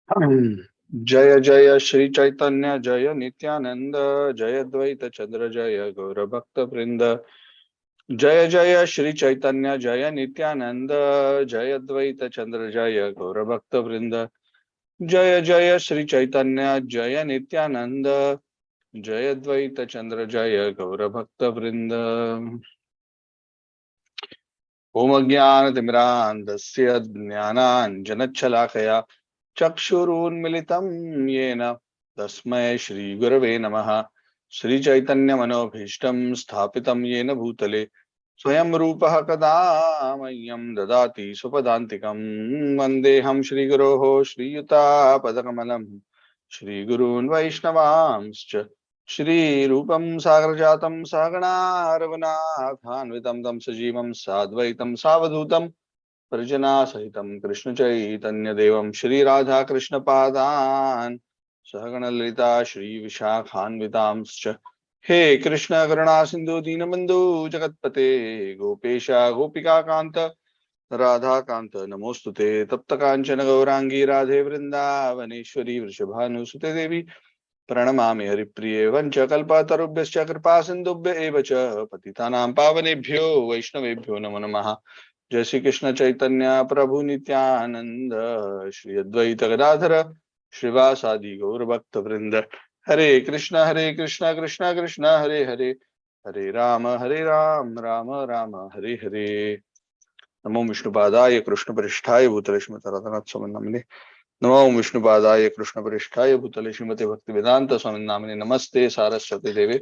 जय जय श्री चैतन्य जय नित्यानंद जय द्वैत चंद्र जय गौर भक्त वृंद जय जय श्री चैतन्य जय नित्यानंद जय द्वैत चंद्र जय गौर भक्त वृंद जय जय श्री चैतन्य जय नित्यानंद जय द्वैत चंद्र जय गौर भक्त वृंद। ओम अज्ञानतिमिरान्धस्य ज्ञानाञ्जनच्छलाकया चक्षुरुन्मिलितं येन तस्मै श्रीगुरवे नमः। श्रीचैतन्यमनोभीष्टं स्थापितं येन भूतले स्वयं रूपः कदा मह्यं ददाति स्वपदान्तिकं। वन्देऽहं श्रीगुरोः श्रीयुतापदकमलं श्रीगुरून् वैष्णवांश्च श्रीरूपं सागरजातं सहगणा रघुनाथान्वितं तं सजीवं साद्वैतं सावधूतं परिजनासहितं कृष्णचैतन्यदेवं श्रीराधाकृष्णपादान् सहगणललिता श्रीविशाखान्वितांश्च। हे कृष्ण करुणा सिन्धु दीनबन्धु जगत्पते गोपेश गोपिकान्त राधाकान्त नमोस्तुते। तप्त कांचन गौरांगी राधे वृंदावनेश्वरी वृषभानुसुते देवी प्रणमामि हरिप्रिये वंच कल्पतरुभ्यश्च कृपा सिन्धुभ्य एव च पतितानां पावनेभ्यो वैष्णवेभ्यो नमो नमः। जय श्री कृष्ण चैतन्य प्रभु नित्यानंद श्री अद्वैत गदाधर श्रीवासादि गौर भक्त वृंद। हरे कृष्ण कृष्ण कृष्ण हरे हरे हरे राम राम राम हरे हरे। नमो विष्णुपादाय कृष्णपृष्ठाय भूतले श्रीमते रघुनाथ नामिने। नमो विष्णुपादाय कृष्णपृष्ठाय भूतले श्रीमते भक्तिवेदांत स्वामी नामिने। नमस्ते सारस्वती देवे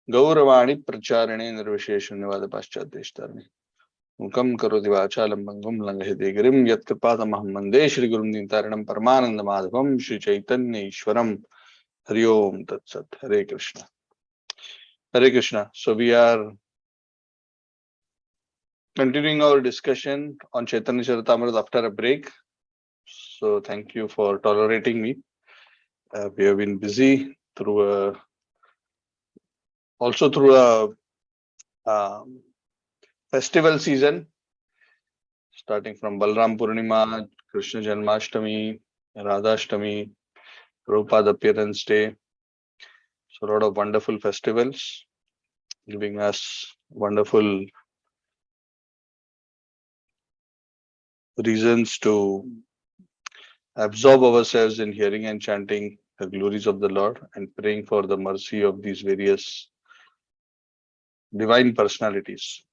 गौरवाणी प्रचारिणे निर्विशेष शून्यवाद पाश्चात्येष्टार्णे मुखं करोति वाचालं भंगुं लंघयते गिरिं यत्कृपातमहं वन्दे श्रीगुरुं दीनतारिणं परमानंद माधवं श्री चैतन्य ईश्वरं। हरि ओम तत्सत। हरे कृष्ण हरे Krishna. So we are continuing our discussion on Chaitanya Charitamrita after a break. So thank you for tolerating me. We have been busy through a festival season, starting from Balram Purnima, Krishna Janmashtami, Radhashtami, Prabhupada Appearance Day. So a lot of wonderful festivals giving us wonderful reasons to absorb ourselves in hearing and chanting the glories of the Lord and praying for the mercy of these various divine personalities.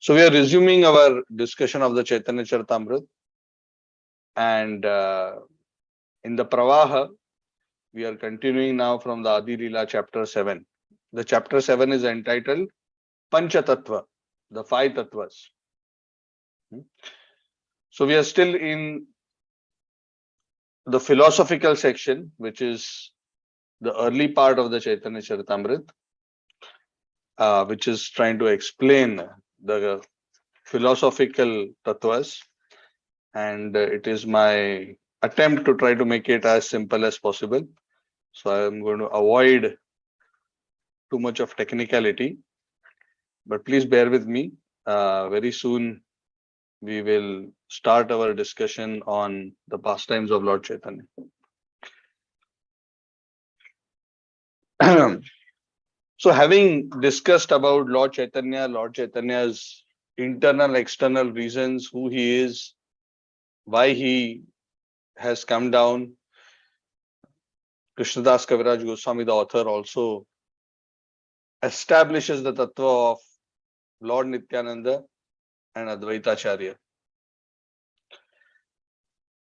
So we are resuming our discussion of the Chaitanya Charitamrita, and in the Pravaha, we are continuing now from the Adi Lila chapter 7. The chapter 7 is entitled Pancha Tatwa, the five Tattvas. So we are still in the philosophical section, which is the early part of the Chaitanya Charitamrita, which is trying to explain the philosophical tattvas, and it is my attempt to try to make it as simple as possible. So I am going to avoid too much of technicality, but please bear with me. Very soon we will start our discussion on the pastimes of Lord Chaitanya. So having discussed about Lord Chaitanya's internal, external reasons, who he is, why he has come down, Krishnadas Kaviraj Goswami, the author, also establishes the Tattva of Lord Nityananda and Advaitacharya.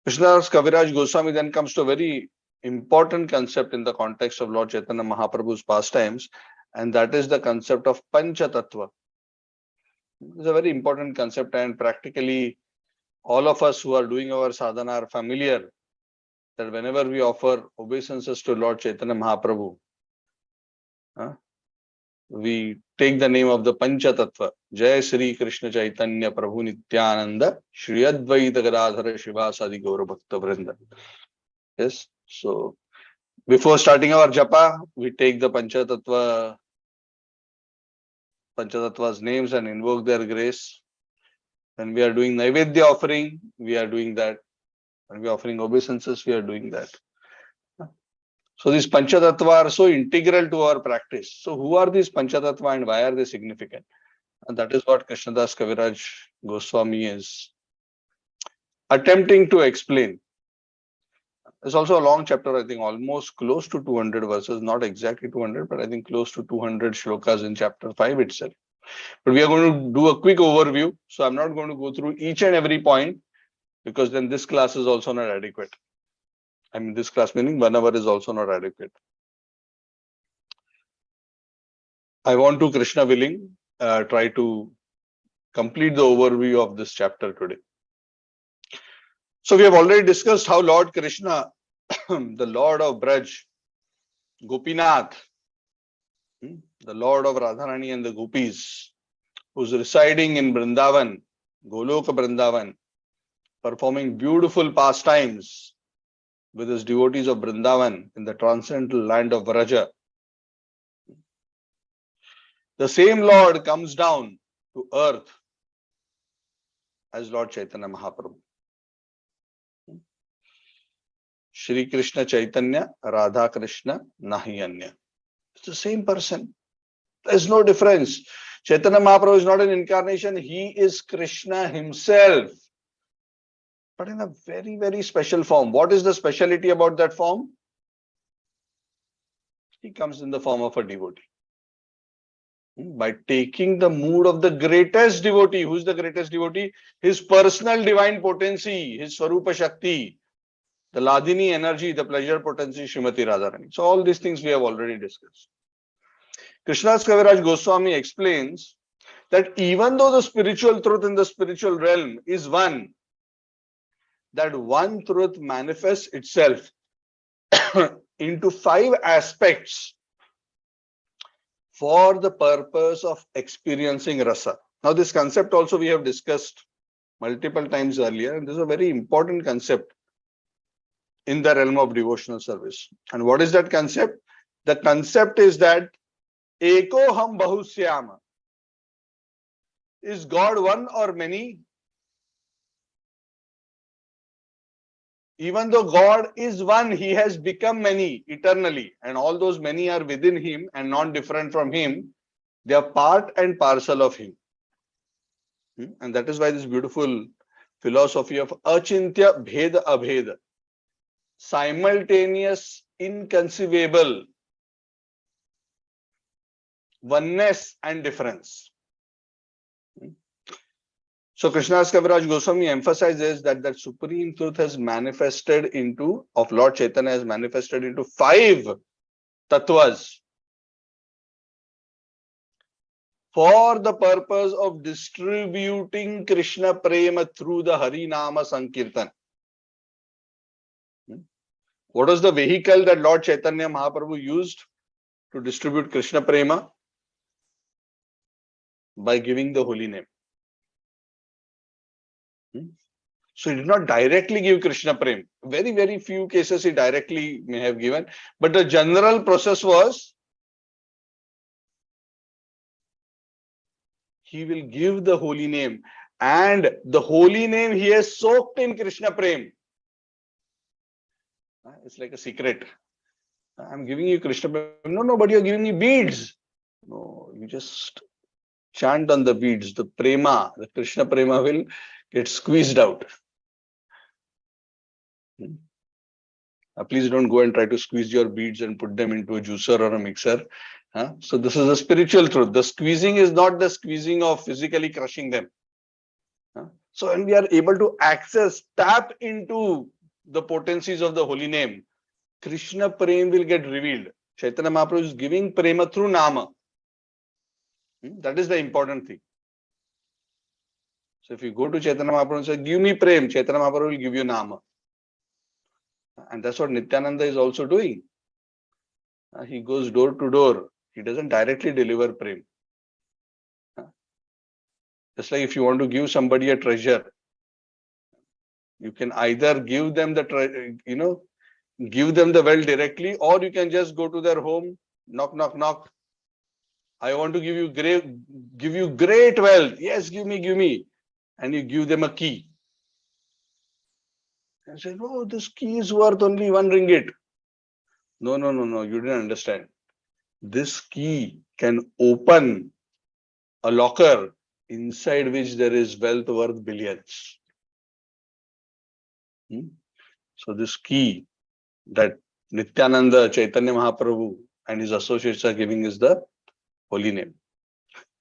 Krishnadas Kaviraj Goswami then comes to a very important concept in the context of Lord Chaitanya Mahaprabhu's pastimes, and that is the concept of Pancha Tatwa. It's a very important concept, and practically all of us who are doing our sadhana are familiar that whenever we offer obeisances to Lord Chaitanya Mahaprabhu, we take the name of the Pancha Tatva. Jai Sri Krishna Chaitanya Prabhu Nityananda Shri Advaita Gadadhara Shivasadi Gaura Bhakta Vrinda. Yes. So before starting our japa, we take the Panchatattva's names and invoke their grace. When we are doing Naivedya offering, we are doing that When we are offering obeisances, we are doing that. So these Pancha Tatwa are so integral to our practice. So who are these Pancha Tatwa and why are they significant? And that is what Krishnadas Kaviraj Goswami is attempting to explain. It's also a long chapter, I think almost close to 200 verses, not exactly 200, but I think close to 200 shlokas in chapter 5 itself. But we are going to do a quick overview. So I'm not going to go through each and every point because then this class is also not adequate. I mean, this class meaning 1 hour is also not adequate. I want to, Krishna willing, try to complete the overview of this chapter today. So we have already discussed how Lord Krishna, the Lord of Braj, Gopinath, the Lord of Radharani and the Gopis, who's residing in Vrindavan, Goloka Vrindavan, performing beautiful pastimes with his devotees of Vrindavan in the transcendental land of Vraja. The same Lord comes down to earth as Lord Chaitanya Mahaprabhu. Shri Krishna Chaitanya, Radha Krishna, Nahi Anya. It's the same person. There's no difference. Chaitanya Mahaprabhu is not an incarnation. He is Krishna himself. But in a very, very special form. What is the speciality about that form? He comes in the form of a devotee. By taking the mood of the greatest devotee. Who is the greatest devotee? His personal divine potency, his Swarupa Shakti, the Ladini energy, the pleasure potency, Srimati Radharani. So all these things we have already discussed. Krishnadas Kaviraj Goswami explains that even though the spiritual truth in the spiritual realm is one, that one truth manifests itself into 5 aspects for the purpose of experiencing rasa. Now this concept also we have discussed multiple times earlier, and this is a very important concept in the realm of devotional service. And what is that concept? The concept is that Eko Ham Bahusyama. Is God one or many? Even though God is one, he has become many eternally, and all those many are within him and not different from him. They are part and parcel of him. And that is why this beautiful philosophy of Achintya Bheda Abheda, simultaneous, inconceivable oneness and difference. So Krishnadas Kaviraj Goswami emphasizes that that supreme truth has manifested into, of Lord Chaitanya has manifested into 5 tattvas for the purpose of distributing Krishna Prema through the Hari Nama Sankirtan. What was the vehicle that Lord Chaitanya Mahaprabhu used to distribute Krishna Prema? By giving the holy name. So he did not directly give Krishna Prem. Very, very few cases he directly may have given. But the general process was, he will give the holy name. And the holy name he has soaked in Krishna Prem. It's like a secret. I'm giving you Krishna Prem. No, but you're giving me beads. No, you just chant on the beads. The Prema, the Krishna Prema will get squeezed out. Please don't go and try to squeeze your beads and put them into a juicer or a mixer. So this is a spiritual truth. The squeezing is not the squeezing of physically crushing them. So when we are able to access, tap into the potencies of the holy name, Krishna Prem will get revealed. Chaitanya Mahaprabhu is giving Prema through Nama. That is the important thing. So if you go to Chaitanya Mahaprabhu and say, give me Prem, Chaitanya Mahaprabhu will give you Nama. And that's what Nityananda is also doing. He goes door to door. He doesn't directly deliver Prem. Just like if you want to give somebody a treasure, you can either give them the give them the wealth directly, or you can just go to their home, knock, knock, knock. I want to give you great wealth. Yes, give me. And you give them a key. I said, oh, this key is worth only 1 ringgit. No, no, no, no, you didn't understand. This key can open a locker inside which there is wealth worth billions. So this key that Nityananda, Chaitanya Mahaprabhu and his associates are giving is the holy name,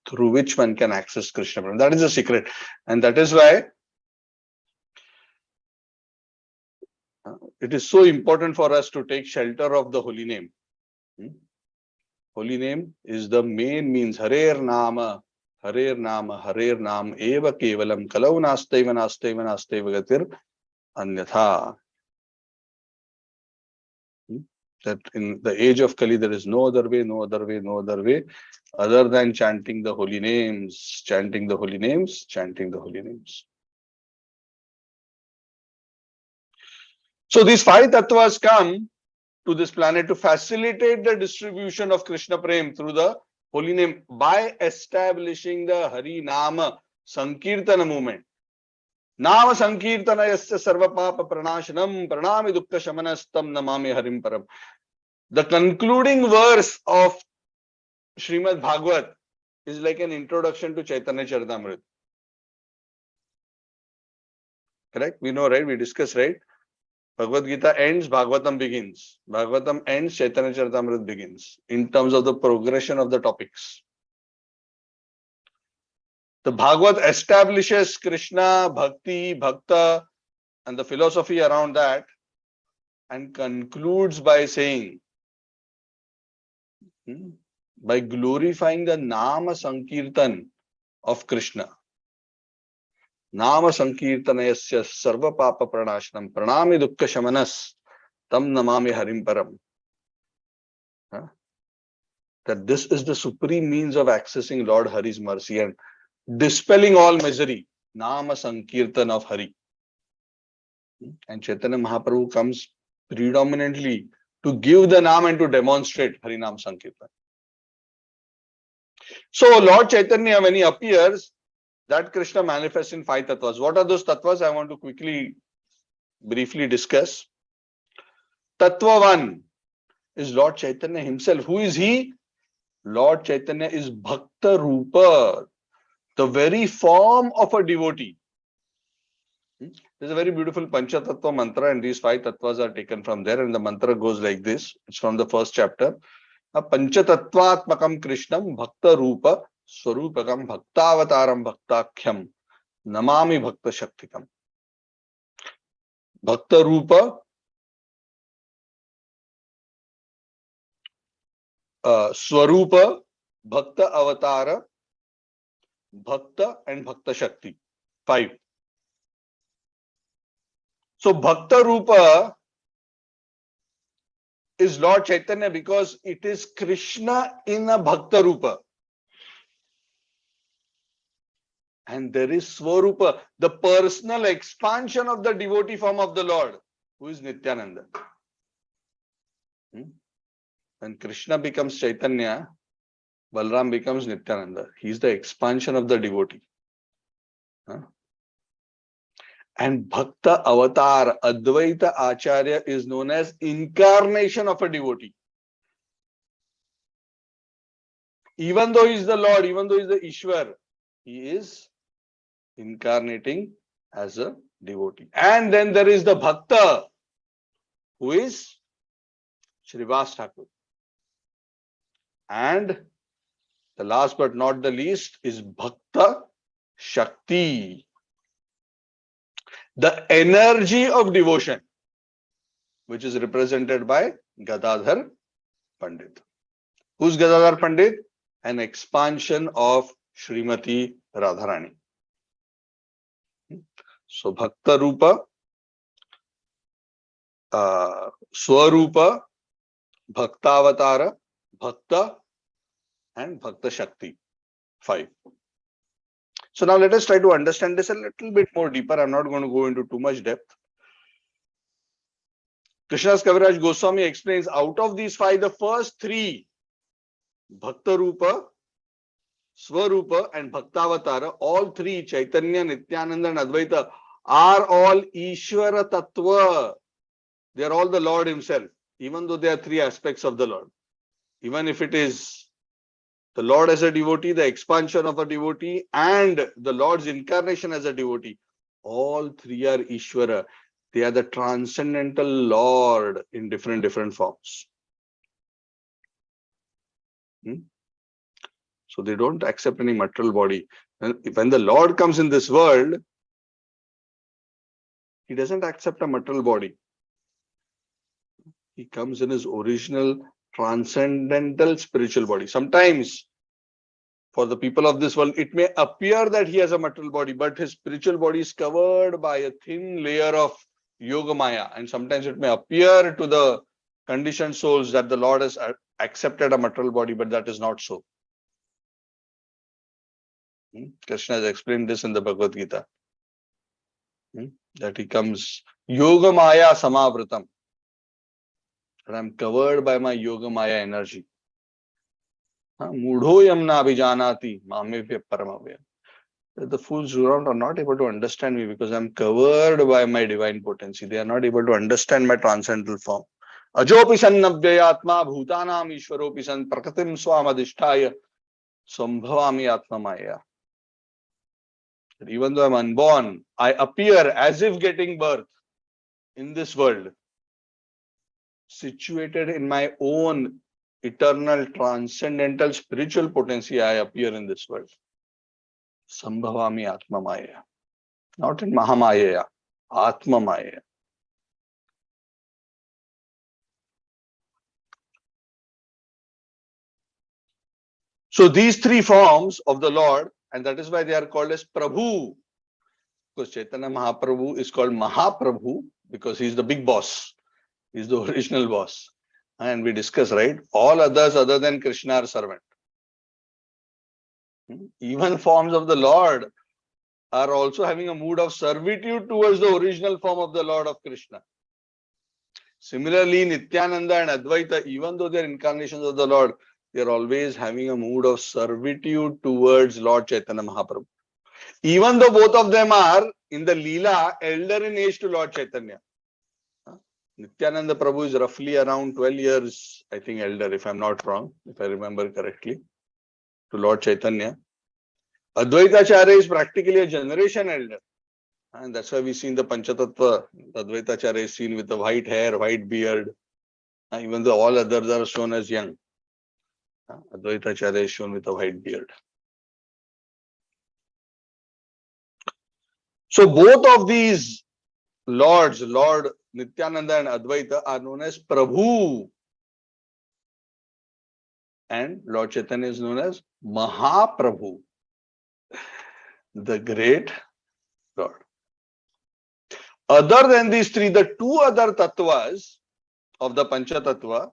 through which one can access Krishna. That is the secret. And that is why it is so important for us to take shelter of the holy name. Holy name is the main means. Harer Nama, Harer Nama, Harer Nam, Eva Kevalam, Kalau Nastaiva Nastaiva Nastaiva Gatir, Anyatha. That in the age of Kali, there is no other way, no other way, no other way, other than chanting the holy names, chanting the holy names, chanting the holy names. So these 5 tattvas come to this planet to facilitate the distribution of Krishna Prem through the holy name by establishing the Hari Nama Sankirtana movement. Nama Sankirtana yasya sarva papa pranashanam pranami dukkha shamanastam namami harim param. The concluding verse of Srimad Bhagavad is like an introduction to Chaitanya Charitamrita. Correct? We know, right? We discussed, right? Bhagavad Gita ends, Bhagavatam begins. Bhagavatam ends, Chaitanya Charitamrita begins. In terms of the progression of the topics. The Bhagavad establishes Krishna, Bhakti, Bhakta, and the philosophy around that, and concludes by saying, by glorifying the Nama Sankirtan of Krishna. Nama Sankirtanayasya Sarva Papa Pranashanam Pranami Dukkha Shamanas Tam Namami Harim Param. That this is the supreme means of accessing Lord Hari's mercy and dispelling all misery. Nama Sankirtan of Hari. And Chaitanya Mahaprabhu comes predominantly to give the Naam and to demonstrate Harinam Sankirtan. So Lord Chaitanya, when he appears, that Krishna manifests in 5 tattvas. What are those tattvas? I want to quickly, briefly discuss. Tattva 1 is Lord Chaitanya himself. Who is he? Lord Chaitanya is Bhakta Rupa, the very form of a devotee. There's a very beautiful Pancha Tatwa mantra, and these 5 tattvas are taken from there, and the mantra goes like this. It's from the first chapter. Pancha Tatvatmakam Krishnam Bhakta Rupa Swarupakam Bhaktavataram Bhaktakhyam Namami Bhakta Shaktikam. Bhakta Rupa, Swarupa, Bhakta Avatara, Bhakta and Bhakta Shakti. 5. So Bhakta Rupa is Lord Chaitanya because it is Krishna in a Bhakta Rupa. And there is Swarupa, the personal expansion of the devotee form of the Lord, who is Nityananda. When Krishna becomes Chaitanya, Balram becomes Nityananda. He is the expansion of the devotee. And Bhakta Avatar, Advaita Acharya, is known as incarnation of a devotee. Even though he is the Lord, even though he is the Ishwar, he is incarnating as a devotee. And then there is the Bhakta, who is Srivas Thakur. And the last but not the least is Bhakta Shakti, the energy of devotion, which is represented by Gadadhar Pandit. Who's Gadadhar Pandit? An expansion of Srimati Radharani. So Bhakta Rupa, Swarupa, Bhaktavatara, Bhakta and Bhakta Shakti. 5. So now let us try to understand this a little bit more deeper. I'm not going to go into too much depth. Krishnadas Kaviraj Goswami explains out of these 5, the first 3, Bhakta Rupa, Swarupa and Bhaktavatara, all 3, Chaitanya, Nityananda and Advaita, are all Ishvara Tattva. They are all the Lord himself, even though there are three aspects of the Lord. Even if it is the Lord as a devotee, the expansion of a devotee, and the Lord's incarnation as a devotee, all three are Ishvara. They are the transcendental Lord in different forms. So they don't accept any material body. When the Lord comes in this world, he doesn't accept a material body. He comes in his original transcendental spiritual body. Sometimes for the people of this world, it may appear that he has a material body, but his spiritual body is covered by a thin layer of yoga maya. And sometimes it may appear to the conditioned souls that the Lord has accepted a material body, but that is not so. Krishna has explained this in the Bhagavad Gita. That he comes yoga maya samavritam. And I'm covered by my yoga maya energy. Mudho yamna abhijanati mamevya paramavya. The fools who are not able to understand me because I'm covered by my divine potency. They are not able to understand my transcendental form. Ajopi sannabhyayatma bhutanam ishwaropi san prakatim swamadishtaya sambhavami atma maya. Even though I'm unborn, I appear as if getting birth in this world, situated in my own eternal, transcendental, spiritual potency. I appear in this world. Sambhavami Atma Maya. Not in Mahamaya, Atma Maya. So these three forms of the Lord, and that is why they are called as Prabhu. Because Chaitanya Mahaprabhu is called Mahaprabhu because he is the big boss. He is the original boss. And we discuss, right? All others other than Krishna are servant. Even forms of the Lord are also having a mood of servitude towards the original form of the Lord of Krishna. Similarly, Nityananda and Advaita, even though they are incarnations of the Lord, they are always having a mood of servitude towards Lord Chaitanya Mahaprabhu. Even though both of them are in the Lila elder in age to Lord Chaitanya. Nityananda Prabhu is roughly around 12 years, I think, elder, if I'm not wrong, if I remember correctly, to Lord Chaitanya. Advaita Acharya is practically a generation elder. And that's why we see in the Pancha Tatwa, Advaita Acharya is seen with the white hair, white beard. Even though all others are shown as young. Advaita Acharya is shown with a white beard. So both of these lords, Lord Nityananda and Advaita, are known as Prabhu. And Lord Chaitanya is known as Mahaprabhu, the great Lord. Other than these three, the two other tattvas of the Pancha Tatwa,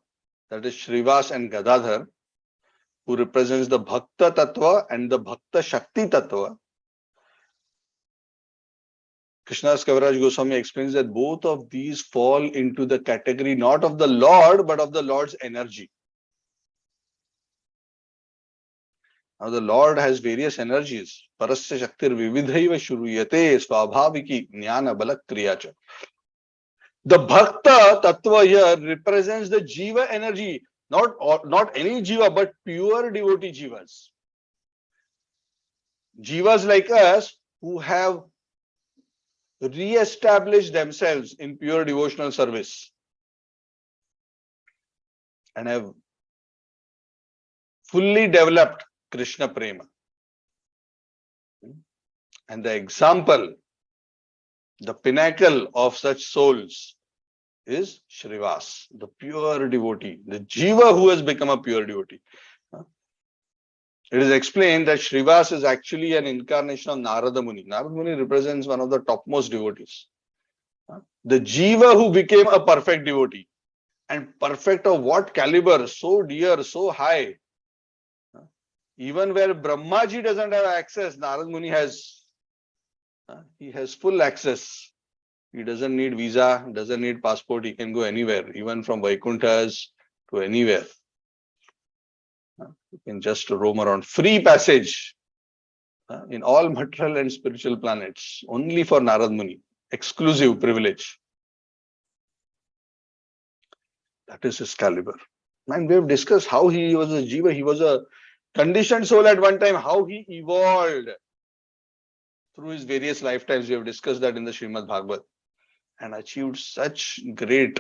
that is Shrivas and Gadadhar, who represents the Bhakta Tatva and the Bhakta Shakti Tatva. Krishnadas Kaviraj Goswami explains that both of these fall into the category not of the Lord, but of the Lord's energy. Now the Lord has various energies. Parasya Shaktir Vividhaiva Shuruyate Swabhaviki Jnana Balak Kriyacha. The Bhakta Tattva here represents the Jiva energy, not any Jiva, but pure devotee Jivas. Jivas like us who have re-established themselves in pure devotional service and have fully developed Krishna Prema. And the example, the pinnacle of such souls is Shrivas, the pure devotee, the Jiva who has become a pure devotee. It is explained that Shrivas is actually an incarnation of Narada Muni. Narada Muni represents one of the topmost devotees. The Jiva who became a perfect devotee. And perfect of what caliber? So dear, so high. Even where Brahmaji doesn't have access, Narada Muni has. He has full access. He doesn't need visa, doesn't need passport. He can go anywhere, even from Vaikunthas to anywhere. He can just roam around. Free passage. in all material and spiritual planets, only for Narad Muni, exclusive privilege. That is his caliber. And we have discussed how he was a Jiva, he was a conditioned soul at one time, how he evolved through his various lifetimes. We have discussed that in the Srimad Bhagavad and achieved such great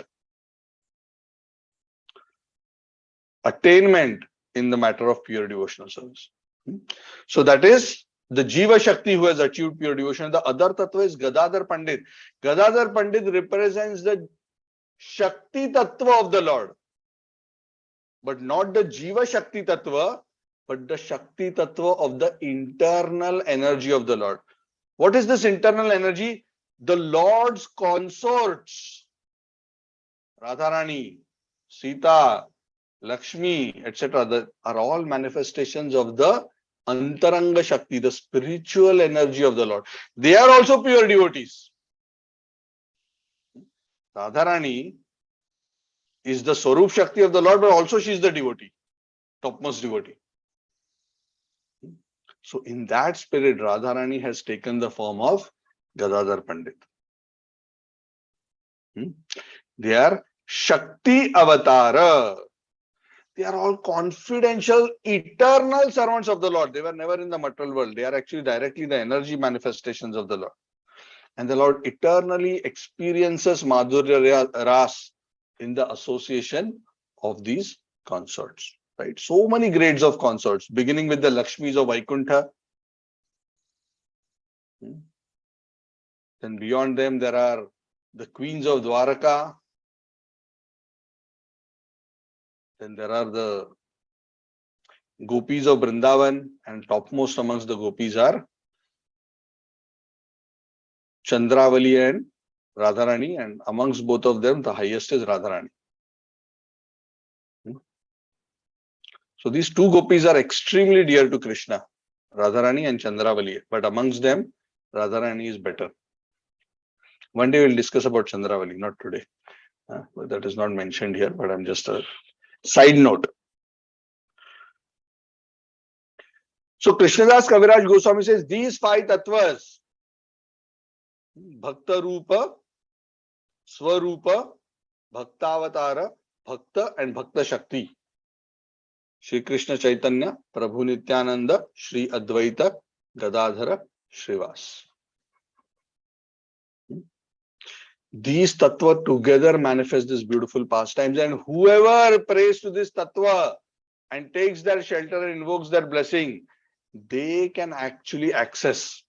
attainment in the matter of pure devotional service. So that is the Jiva Shakti who has achieved pure devotion. The other Tattva is Gadadhar Pandit. Gadadhar Pandit represents the Shakti Tattva of the Lord, but not the Jiva Shakti Tattva, but the Shakti Tattva of the internal energy of the Lord. What is this internal energy? The Lord's consorts, Radharani, Sita, Lakshmi, etc. are all manifestations of the Antaranga Shakti, the spiritual energy of the Lord. They are also pure devotees. Radharani is the Swarup Shakti of the Lord, but also she is the devotee, topmost devotee. So in that spirit, Radharani has taken the form of Gadadhar Pandit. They are Shakti Avatara. They are all confidential, eternal servants of the Lord. They were never in the material world. They are actually directly the energy manifestations of the Lord. And the Lord eternally experiences Madhurya Ras in the association of these consorts. Right? So many grades of consorts, beginning with the Lakshmis of Vaikuntha. Then beyond them, there are the queens of Dwaraka. Then there are the gopis of Vrindavan, and topmost amongst the gopis are Chandravali and Radharani, and amongst both of them, the highest is Radharani. So these two gopis are extremely dear to Krishna, Radharani and Chandravali, but amongst them, Radharani is better. One day we'll discuss about Chandravali, not today. But that is not mentioned here, but I'm just a side note. So Krishnadas Kaviraj Goswami says these five tattvas, Bhakta Rupa, Swarupa, Bhaktavatara, Bhakta and Bhakta Shakti. Shri Krishna Chaitanya, Prabhu Nityananda, Shri Advaita, Gadadhara, Srivas. These tattva together manifest this beautiful pastimes, and whoever prays to this tattva and takes their shelter and invokes their blessing, they can actually access.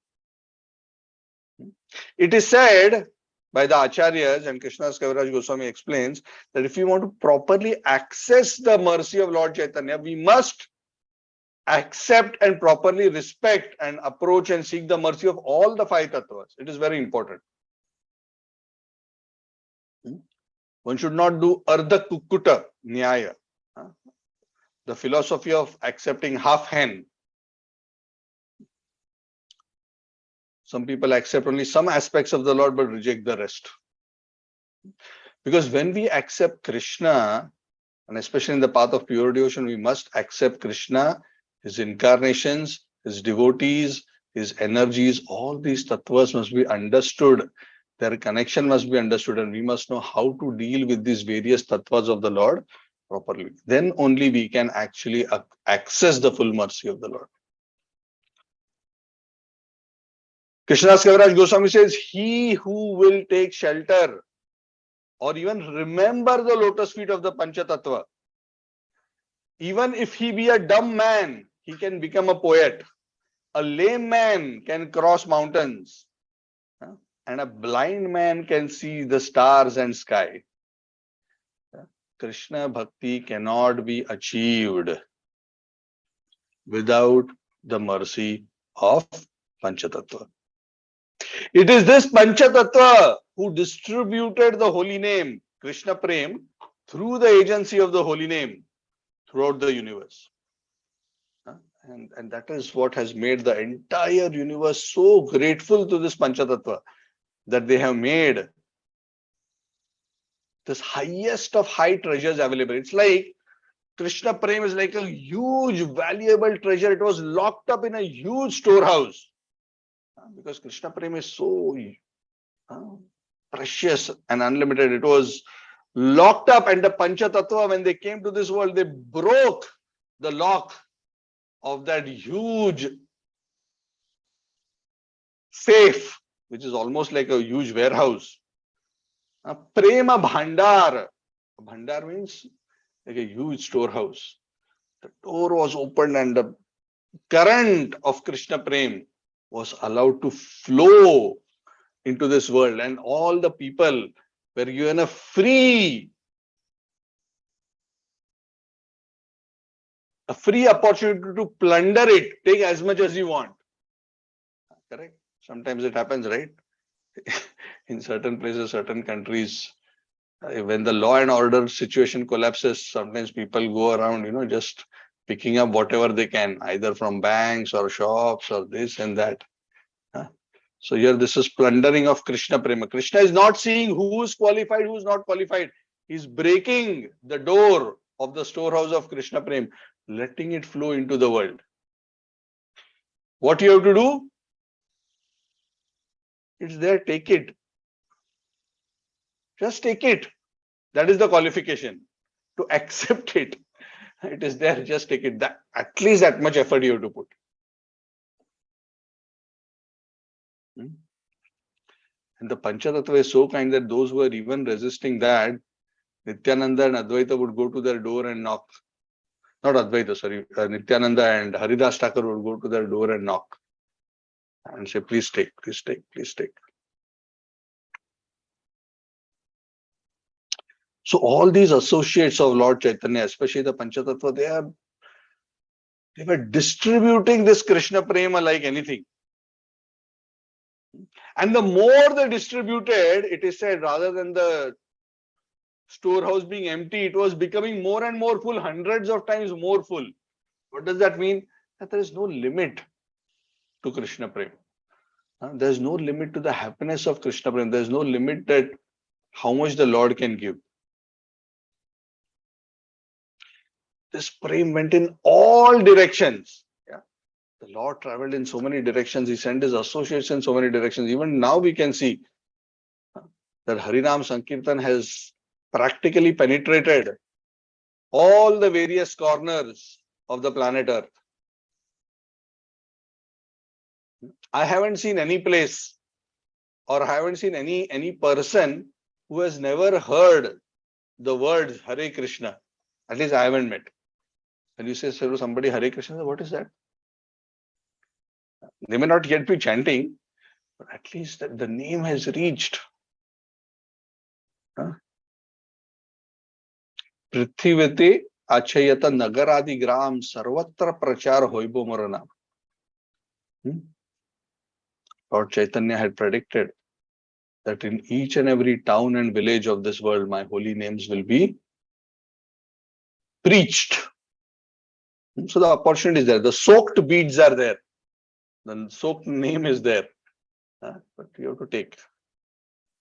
It is said by the Acharyas, and Krishnadas Kaviraj Goswami explains, that if we want to properly access the mercy of Lord Chaitanya, we must accept and properly respect and approach and seek the mercy of all the five tattvas. It is very important. One should not do Ardha Kukkuta Nyaya, the philosophy of accepting half hen. Some people accept only some aspects of the Lord but reject the rest. Because when we accept Krishna, and especially in the path of pure devotion, we must accept Krishna, his incarnations, his devotees, his energies. All these tattvas must be understood. Their connection must be understood, and we must know how to deal with these various tattvas of the Lord properly. Then only we can actually access the full mercy of the Lord. Krishnadas Kaviraj Goswami says, he who will take shelter or even remember the lotus feet of the Pancha Tatwa, even if he be a dumb man, he can become a poet. A lame man can cross mountains. And a blind man can see the stars and sky. Krishna Bhakti cannot be achieved without the mercy of Pancha Tatwa. It is this Pancha Tatwa who distributed the holy name, Krishna Prem, through the agency of the holy name throughout the universe. And that is what has made the entire universe so grateful to this Pancha Tatwa, that they have made this highest of high treasures available. It's like Krishna Prem is like a huge, valuable treasure. It was locked up in a huge storehouse. Because Krishna Prem is so precious and unlimited. It was locked up, and the Pancha Tatwa, when they came to this world, they broke the lock of that huge safe, which is almost like a huge warehouse. Prema Bhandar. Bhandar means like a huge storehouse. The door was opened and the current of Krishna Prem was allowed to flow into this world, and all the people were given a free opportunity to plunder it, take as much as you want. Correct? Sometimes it happens, right? In certain places, certain countries, when the law and order situation collapses, sometimes people go around, just picking up whatever they can, either from banks or shops or this and that. So here this is plundering of Krishna Prema. Krishna is not seeing who is qualified, who is not qualified. He's breaking the door of the storehouse of Krishna Prem, letting it flow into the world. What you have to do? It's there, take it. Just take it. That is the qualification. To accept it. It is there, just take it. That, at least that much effort you have to put. And the Pancha Tatva is so kind that those who are even resisting that, Nityananda and Advaita would go to their door and knock. Not Advaita, sorry. Nityananda and Haridas Thakur would go to their door and knock. And say, please take, please take, please take. So all these associates of Lord Chaitanya, especially the Pancha Tatva, they were distributing this Krishna Prema like anything. And the more they distributed, it is said, rather than the storehouse being empty, it was becoming more and more full, hundreds of times more full. What does that mean? That there is no limit to Krishna Prema. There is no limit to the happiness of Krishna Prema. There is no limit that how much the Lord can give. This Prem went in all directions. The Lord traveled in so many directions. He sent his associates in so many directions. Even now we can see that Harinam Sankirtan has practically penetrated all the various corners of the planet Earth. I haven't seen any place or I haven't seen any person who has never heard the words Hare Krishna. At least I haven't met. When you say to somebody Hare Krishna, what is that? They may not yet be chanting, but at least the name has reached. Prithivate achayata nagaradi gram sarvatra prachar hoibo marana. Lord Chaitanya had predicted that in each and every town and village of this world, my holy names will be preached. So the opportunity is there. The soaked beads are there. The soaked name is there. But you have to take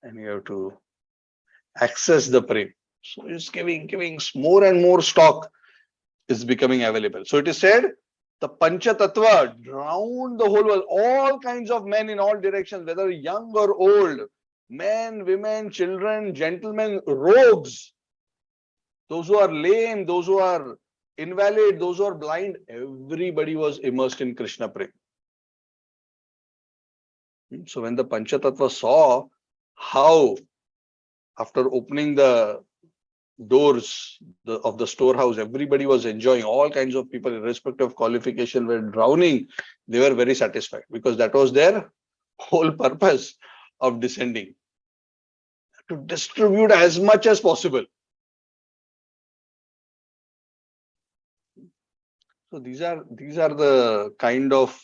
and you have to access the prem. So it's giving more and more stock is becoming available. So it is said, the Pancha Tatva drowned the whole world, all kinds of men in all directions, whether young or old, men, women, children, gentlemen, rogues, those who are lame, those who are invalid, those who are blind, everybody was immersed in Krishna Prem. So when the Pancha Tatva saw how, after opening the doors of the storehouse, everybody was enjoying, all kinds of people, irrespective of qualification, were drowning, they were very satisfied because that was their whole purpose of descending, to distribute as much as possible. So these are the kind of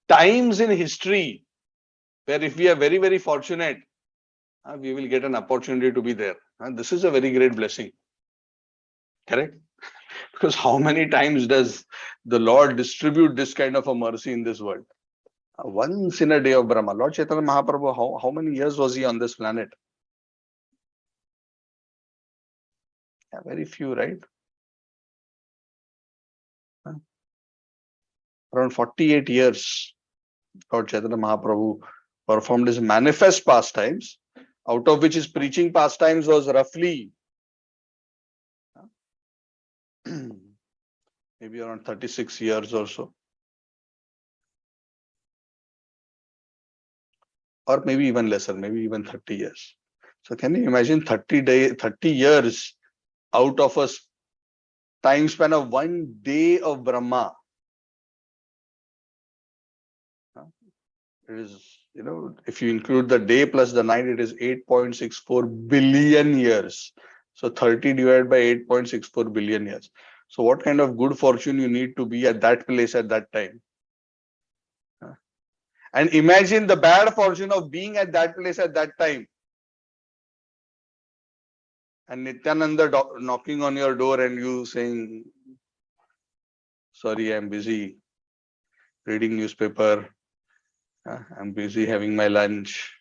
times in history where if we are very, very fortunate, we will get an opportunity to be there. And this is a very great blessing. Correct? Because how many times does the Lord distribute this kind of a mercy in this world? Once in a day of Brahma. Lord Chaitanya Mahaprabhu, how many years was he on this planet? Yeah, very few, right? Around 48 years, Lord Chaitanya Mahaprabhu performed his manifest pastimes, out of which his preaching pastimes was roughly maybe around 36 years or so. Or maybe even lesser, maybe even 30 years. So can you imagine 30 years out of a time span of 1 day of Brahma? It is, if you include the day plus the night, it is 8.64 billion years. So 30 divided by 8.64 billion years. So what kind of good fortune you need to be at that place at that time? And imagine the bad fortune of being at that place at that time. And Nityananda knocking on your door and you saying, sorry, I'm busy reading newspaper. I'm busy having my lunch.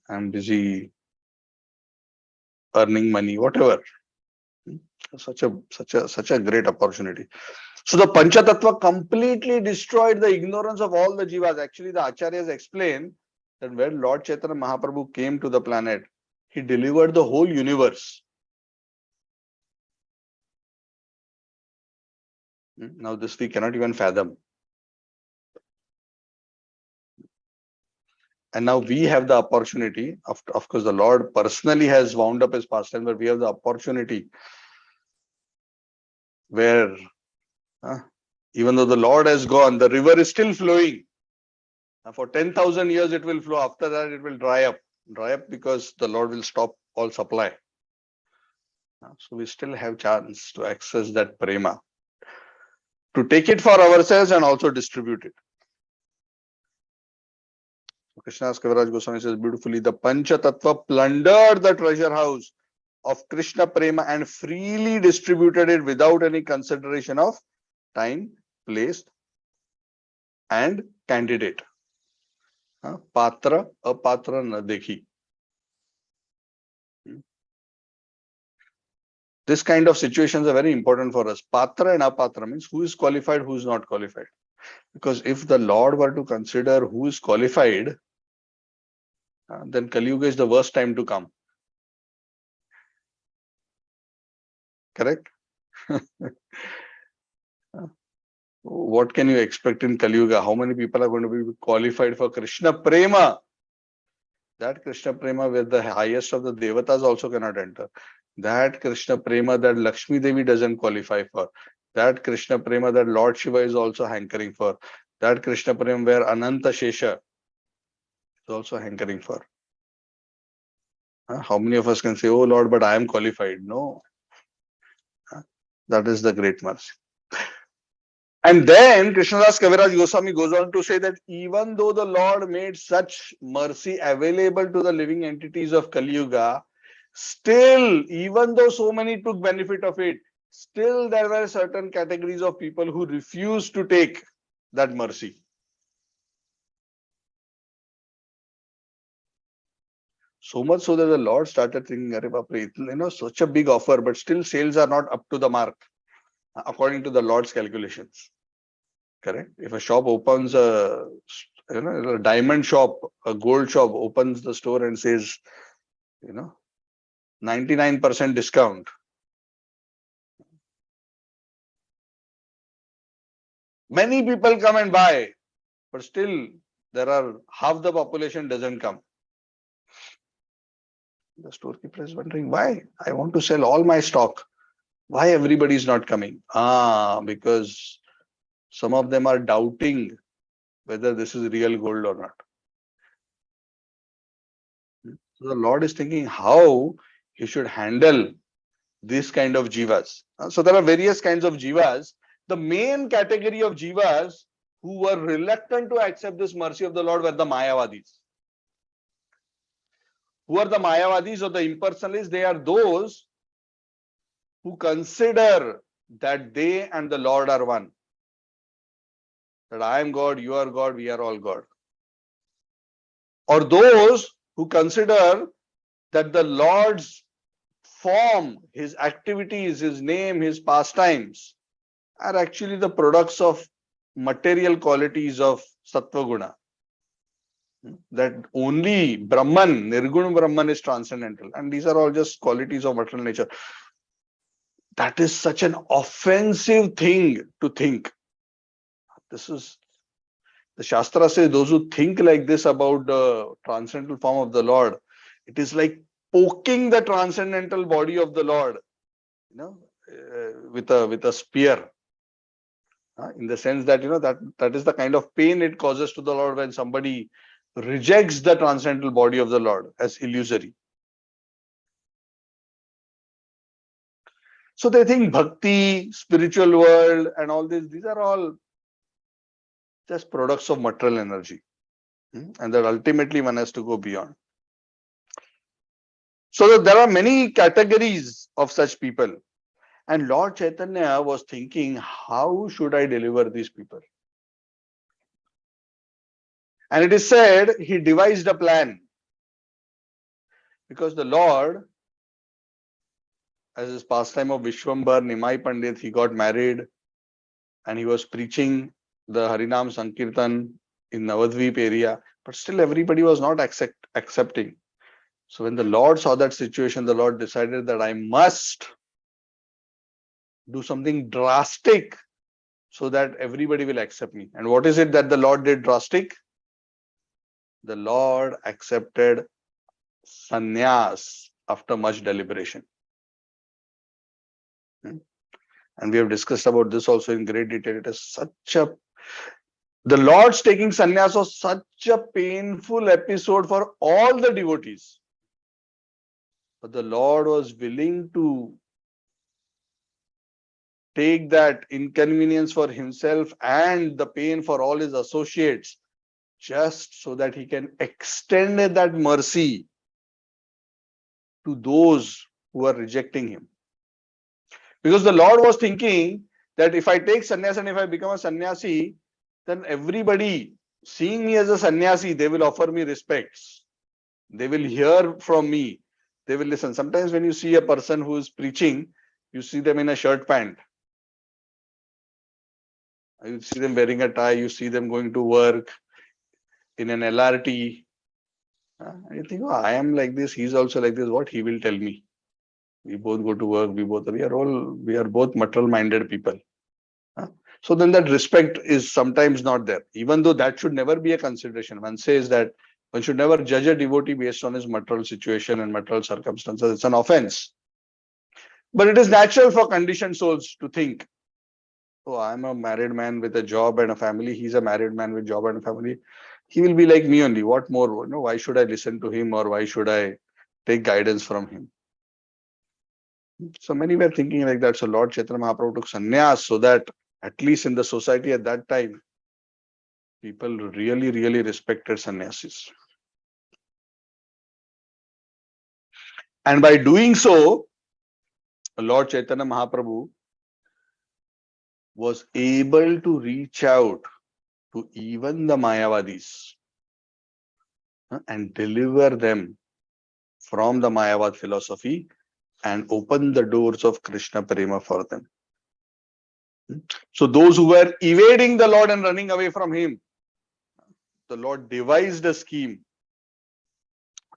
I'm busy earning money, whatever. Such a great opportunity. So the Pancha Tatwa completely destroyed the ignorance of all the Jivas. Actually, the Acharyas explain that when Lord Chaitanya Mahaprabhu came to the planet, he delivered the whole universe. Now this we cannot even fathom. And now we have the opportunity, of course, the Lord personally has wound up his pastime, but we have the opportunity where even though the Lord has gone, the river is still flowing. For 10,000 years it will flow. After that it will dry up. Dry up because the Lord will stop all supply. So we still have chance to access that prema, to take it for ourselves and also distribute it. Krishna's Kaviraj Goswami says beautifully, the Pancha Tatwa plundered the treasure house of Krishna Prema and freely distributed it without any consideration of time, place, and candidate. Patra, apatra na dekhi. This kind of situations are very important for us. Patra and apatra means who is qualified, who is not qualified. Because if the Lord were to consider who is qualified, then Kali Yuga is the worst time to come. Correct? What can you expect in Kali Yuga? How many people are going to be qualified for Krishna Prema? That Krishna Prema where the highest of the Devatas also cannot enter. That Krishna Prema that Lakshmi Devi doesn't qualify for. That Krishna Prema that Lord Shiva is also hankering for. That Krishna Prema where Ananta Shesha is also hankering for. How many of us can say, oh Lord, but I am qualified? No. That is the great mercy. And then Krishnadas Kaviraj Goswami goes on to say that even though the Lord made such mercy available to the living entities of Kali Yuga, still, even though so many took benefit of it, still there were certain categories of people who refused to take that mercy. So much so that the Lord started thinking, Arey Bapre, such a big offer, but still sales are not up to the mark, according to the Lord's calculations. Correct? If a shop opens a diamond shop, a gold shop opens the store and says, 99% discount. Many people come and buy, but still there are half the population doesn't come. The storekeeper is wondering why. I want to sell all my stock. Why everybody is not coming? Because some of them are doubting whether this is real gold or not. So the Lord is thinking how he should handle this kind of jivas. So there are various kinds of jivas. The main category of jivas who were reluctant to accept this mercy of the Lord were the Mayavadis. Who are the Mayavadis or the impersonalists? They are those who consider that they and the Lord are one. That I am God, you are God, we are all God. Or those who consider that the Lord's form, his activities, his name, his pastimes are actually the products of material qualities of Sattva Guna. That only Brahman, Nirguna Brahman is transcendental. And these are all just qualities of material nature. That is such an offensive thing to think. This is, the Shastra says, those who think like this about the transcendental form of the Lord, it is like poking the transcendental body of the Lord, with a spear. In the sense that, that is the kind of pain it causes to the Lord when somebody rejects the transcendental body of the Lord as illusory. So they think bhakti, spiritual world, and all this, these are all just products of material energy. And that ultimately one has to go beyond. So that there are many categories of such people. And Lord Chaitanya was thinking, how should I deliver these people? And it is said he devised a plan. Because the Lord, as his pastime of Vishwambar, Nimai Pandit, he got married and he was preaching the Harinam Sankirtan in Navadvip area, but still everybody was not accepting. So when the Lord saw that situation, the Lord decided that I must do something drastic so that everybody will accept me. And what is it that the Lord did drastic? The Lord accepted sannyas after much deliberation. And we have discussed about this also in great detail. It is the Lord's taking sannyas was such a painful episode for all the devotees. But the Lord was willing to take that inconvenience for himself and the pain for all his associates, just so that he can extend that mercy to those who are rejecting him. Because the Lord was thinking that if I take sannyas and if I become a sannyasi, then everybody seeing me as a sannyasi, they will offer me respects. They will hear from me. They will listen. Sometimes when you see a person who is preaching, you see them in a shirt pant. You see them wearing a tie. You see them going to work in an LRT. And you think, oh, I am like this. He's also like this. What he will tell me? We both go to work. We are both material-minded people. So then that respect is sometimes not there. Even though that should never be a consideration. One says that one should never judge a devotee based on his material situation and material circumstances. It's an offense. But it is natural for conditioned souls to think, oh, I'm a married man with a job and a family. He's a married man with job and a family. He will be like me only. What more? Why should I listen to him or why should I take guidance from him? So many were thinking like that. So Lord Chaitanya Mahaprabhu took sannyas so that at least in the society at that time, people really, really respected sannyasis. And by doing so, Lord Chaitanya Mahaprabhu was able to reach out to even the Mayavadis and deliver them from the Mayavad philosophy and open the doors of Krishna Prema for them. So those who were evading the Lord and running away from him, the Lord devised a scheme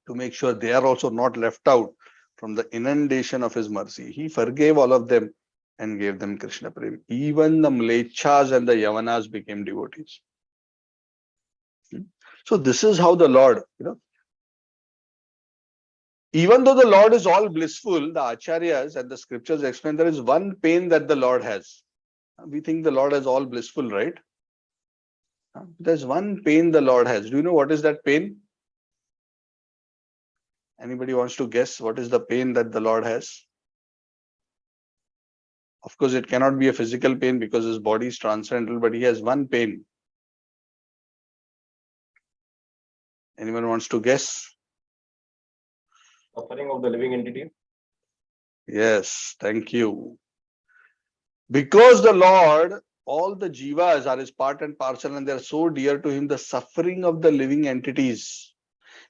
to make sure they are also not left out from the inundation of his mercy. He forgave all of them and gave them Krishna Prema. Even the Mlechas and the Yavanas became devotees. So this is how the Lord, even though the Lord is all blissful, the Acharyas and the scriptures explain there is one pain that the Lord has. We think the Lord is all blissful, right? There's one pain the Lord has. Do you know what is that pain? Anybody wants to guess what is the pain that the Lord has? Of course, it cannot be a physical pain because his body is transcendental, but he has one pain. Anyone wants to guess? Suffering of the living entity. Yes, thank you. Because the Lord, all the Jivas are his part and parcel and they are so dear to him, the suffering of the living entities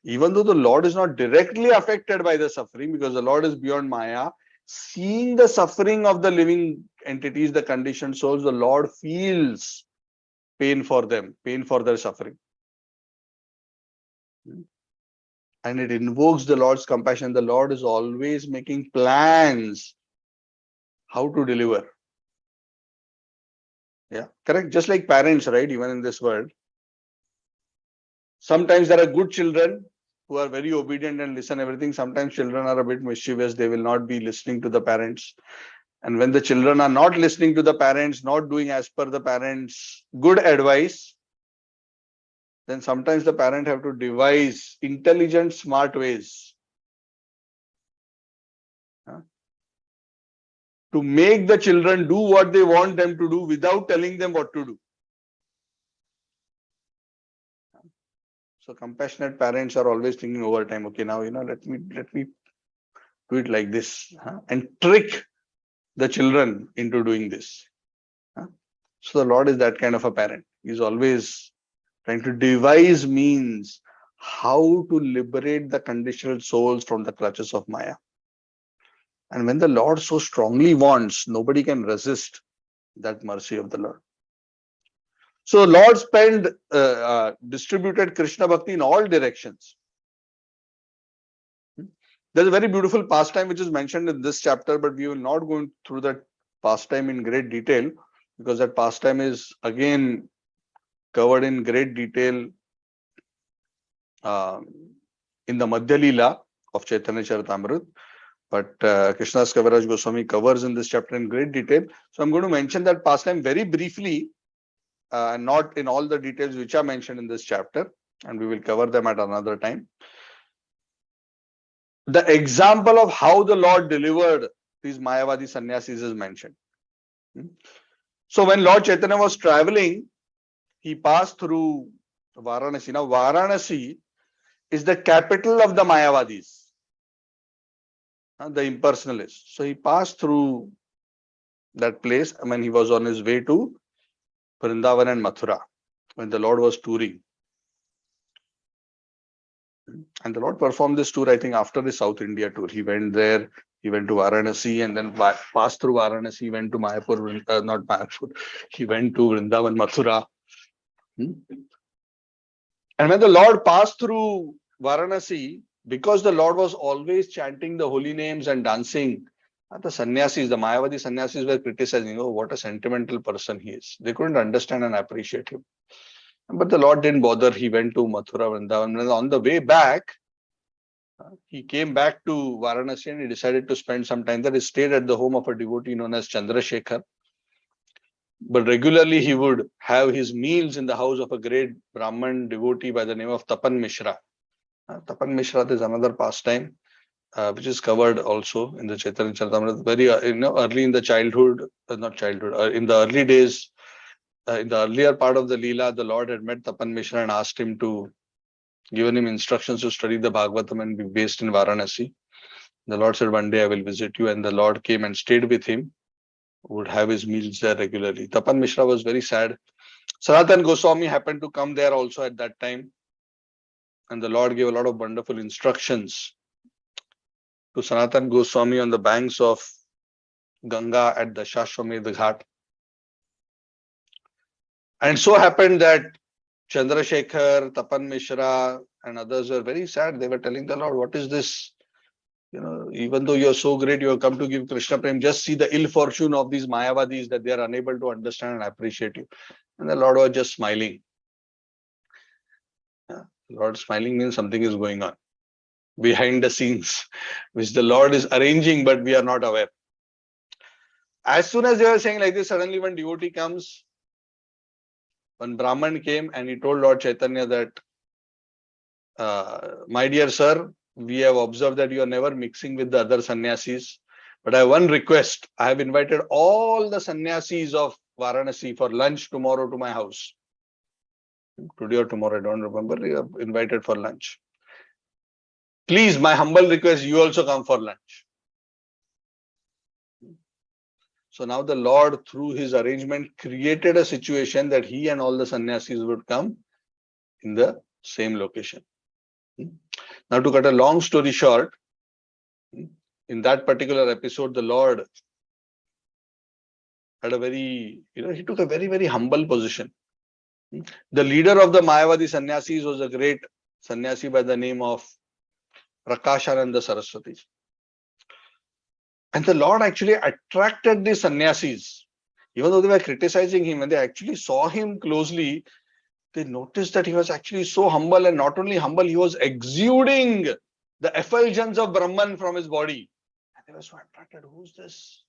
Even though the Lord is not directly affected by the suffering, because the Lord is beyond Maya, seeing the suffering of the living entities, the conditioned souls, the Lord feels pain for them, pain for their suffering. And it invokes the Lord's compassion. The Lord is always making plans how to deliver. Yeah, correct. Just like parents, right? Even in this world, sometimes there are good children who are very obedient and listen everything. Sometimes children are a bit mischievous. They will not be listening to the parents. And when the children are not listening to the parents, not doing as per the parents' good advice, then sometimes the parent have to devise intelligent, smart ways to make the children do what they want them to do without telling them what to do. So compassionate parents are always thinking over time, okay, now, let me do it like this, and trick the children into doing this. So the Lord is that kind of a parent. He's always trying to devise means how to liberate the conditional souls from the clutches of Maya. And when the Lord so strongly wants, nobody can resist that mercy of the Lord. So Lord distributed Krishna Bhakti in all directions. There's a very beautiful pastime which is mentioned in this chapter, but we will not go through that pastime in great detail, because that pastime is again covered in great detail in the Madhya Lila of Chaitanya Charitamrita. But Krishnadas Kaviraj Goswami covers in this chapter in great detail. So I'm going to mention that pastime very briefly, not in all the details which are mentioned in this chapter, and we will cover them at another time. The example of how the Lord delivered these Mayavadi Sannyasis is mentioned. So when Lord Chaitanya was traveling, he passed through Varanasi. Now Varanasi is the capital of the Mayavadis, the impersonalists. So he passed through that place when he was on his way to Vrindavan and Mathura, when the Lord was touring. And the Lord performed this tour, I think, after the South India tour. He went there, he went to Varanasi, and then passed through Varanasi, he went to Mayapur, not Mayapur, he went to Vrindavan, Mathura. And when the Lord passed through Varanasi, because the Lord was always chanting the holy names and dancing, the sannyasis, the Mayavadi sannyasis were criticizing, oh, what a sentimental person he is. They couldn't understand and appreciate him. But the Lord didn't bother. He went to Mathura, Vrindavan. And on the way back, he came back to Varanasi and he decided to spend some time there. He stayed at the home of a devotee known as Chandrasekhar. But regularly he would have his meals in the house of a great Brahman devotee by the name of Tapan Mishra. Tapan Mishra is another pastime which is covered also in the Chaitanya Charitamrita. Very early in the childhood, in the early days, in the earlier part of the Lila, the Lord had met Tapan Mishra and asked him to, given him instructions to study the Bhagavatam and be based in Varanasi. The Lord said, one day I will visit you, and the Lord came and stayed with him, would have his meals there regularly. Tapan Mishra was very sad. Sanatan Goswami happened to come there also at that time, and the Lord gave a lot of wonderful instructions to Sanatan Goswami on the banks of Ganga at the Shashwamedh Ghat. And so happened that Chandrasekhar, Tapan Mishra, and others were very sad. They were telling the Lord, what is this? Even though you're so great, you have come to give Krishna Prem, just see the ill fortune of these Mayavadis, that they are unable to understand and appreciate you. And the Lord was just smiling. Lord smiling means something is going on behind the scenes, which the Lord is arranging, but we are not aware. As soon as they were saying like this, suddenly one devotee comes, one Brahman came and he told Lord Chaitanya that, my dear sir, we have observed that you are never mixing with the other sannyasis, but I have one request. I have invited all the sannyasis of Varanasi for lunch tomorrow to my house. Today or tomorrow, I don't remember. You have invited for lunch. Please, my humble request, you also come for lunch. So now the Lord, through his arrangement, created a situation that he and all the sannyasis would come in the same location. Now, to cut a long story short, in that particular episode, the Lord had a very, he took a very, very humble position. The leader of the Mayavadi Sannyasis was a great Sannyasi by the name of Prakashananda Saraswati. And the Lord actually attracted the Sannyasis. Even though they were criticizing him, when they actually saw him closely, they noticed that he was actually so humble, and not only humble, he was exuding the effulgence of Brahman from his body. And they were so attracted. Who's this?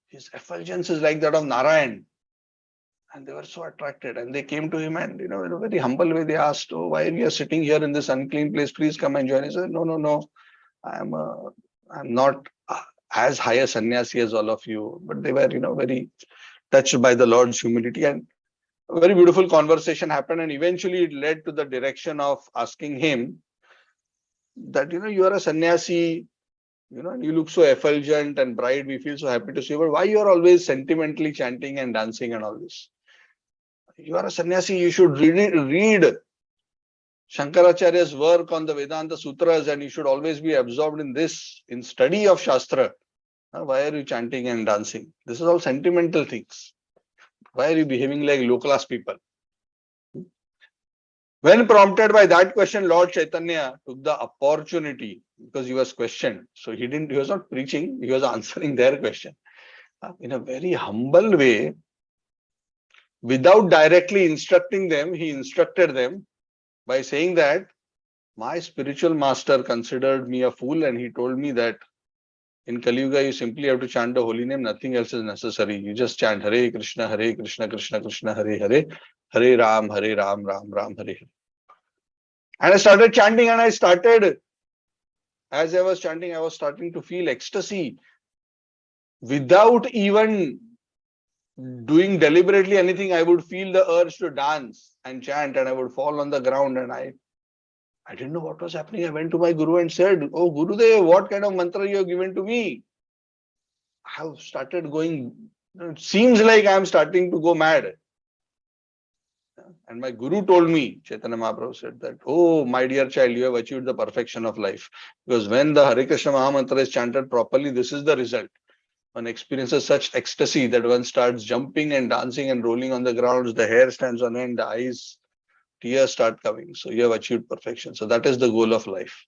His effulgence is like that of Narayan. And they were so attracted, and they came to him, and in a very humble way, they asked, "Oh, why we are sitting here in this unclean place? Please come and join." He said, "No. I'm not as high a sannyasi as all of you." But they were, very touched by the Lord's humility, and a very beautiful conversation happened. And eventually, it led to the direction of asking him that, you are a sannyasi, and you look so effulgent and bright. We feel so happy to see you. But why you are always sentimentally chanting and dancing and all this? You are a sannyasi, you should read Shankaracharya's work on the Vedanta Sutras, and you should always be absorbed in study of Shastra. Why are you chanting and dancing? This is all sentimental things. Why are you behaving like low-class people? When prompted by that question, Lord Chaitanya took the opportunity, because he was questioned. So he was not preaching, he was answering their question. In a very humble way, without directly instructing them, he instructed them by saying that my spiritual master considered me a fool, and he told me that in Kali Yuga you simply have to chant the holy name, nothing else is necessary. You just chant Hare Krishna, Krishna Krishna, Hare Hare, Hare Ram, Ram Ram, Hare Hare. And I started chanting, and as I was chanting, I was starting to feel ecstasy without even doing deliberately anything. I would feel the urge to dance and chant, and I would fall on the ground, and I didn't know what was happening. I went to my Guru and said, "Oh, Gurudev, what kind of mantra you have given to me? I have started going, it seems like I am starting to go mad." And my Guru told me, Chaitanya Mahaprabhu said that, "Oh, my dear child, you have achieved the perfection of life. Because when the Hare Krishna Maha Mantra is chanted properly, this is the result. One experiences such ecstasy that one starts jumping and dancing and rolling on the ground, the hair stands on end, the eyes, tears start coming. So you have achieved perfection. So that is the goal of life.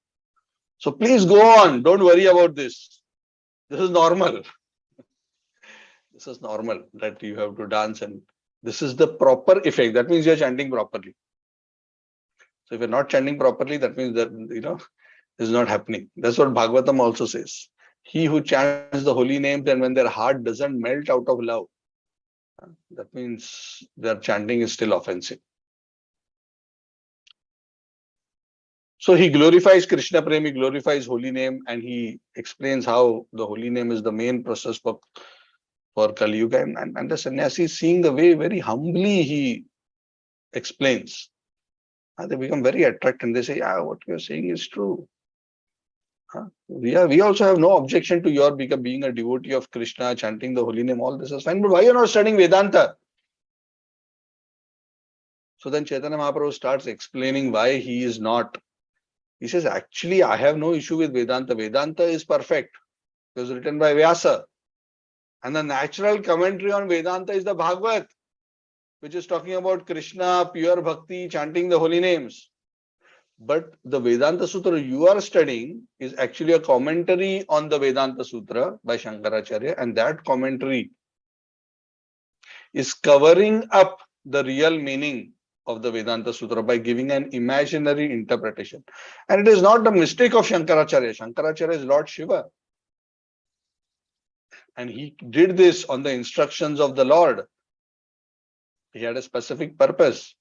So please go on. Don't worry about this. This is normal. This is normal that you have to dance, and this is the proper effect. That means you are chanting properly. So if you're not chanting properly, that means that, this is not happening. That's what Bhagavatam also says. He who chants the holy names and when their heart doesn't melt out of love, that means their chanting is still offensive. So he glorifies Krishna Prem, he glorifies holy name, and he explains how the holy name is the main process for Kali Yuga. And the sannyasi, seeing the way very humbly he explains, they become very attracted, and they say, "Yeah, what you're saying is true. We also have no objection to your being a devotee of Krishna, chanting the holy name, all this is fine, but why you're not studying Vedanta?" So then Chaitanya Mahaprabhu starts explaining why he is not. He says, "Actually, I have no issue with Vedanta. Vedanta is perfect. It was written by Vyasa. And the natural commentary on Vedanta is the Bhagavad, which is talking about Krishna, pure bhakti, chanting the holy names. But the Vedanta Sutra you are studying is actually a commentary on the Vedanta Sutra by Shankaracharya, and that commentary is covering up the real meaning of the Vedanta Sutra by giving an imaginary interpretation. And it is not the mistake of Shankaracharya. Shankaracharya is Lord Shiva. And he did this on the instructions of the Lord. He had a specific purpose.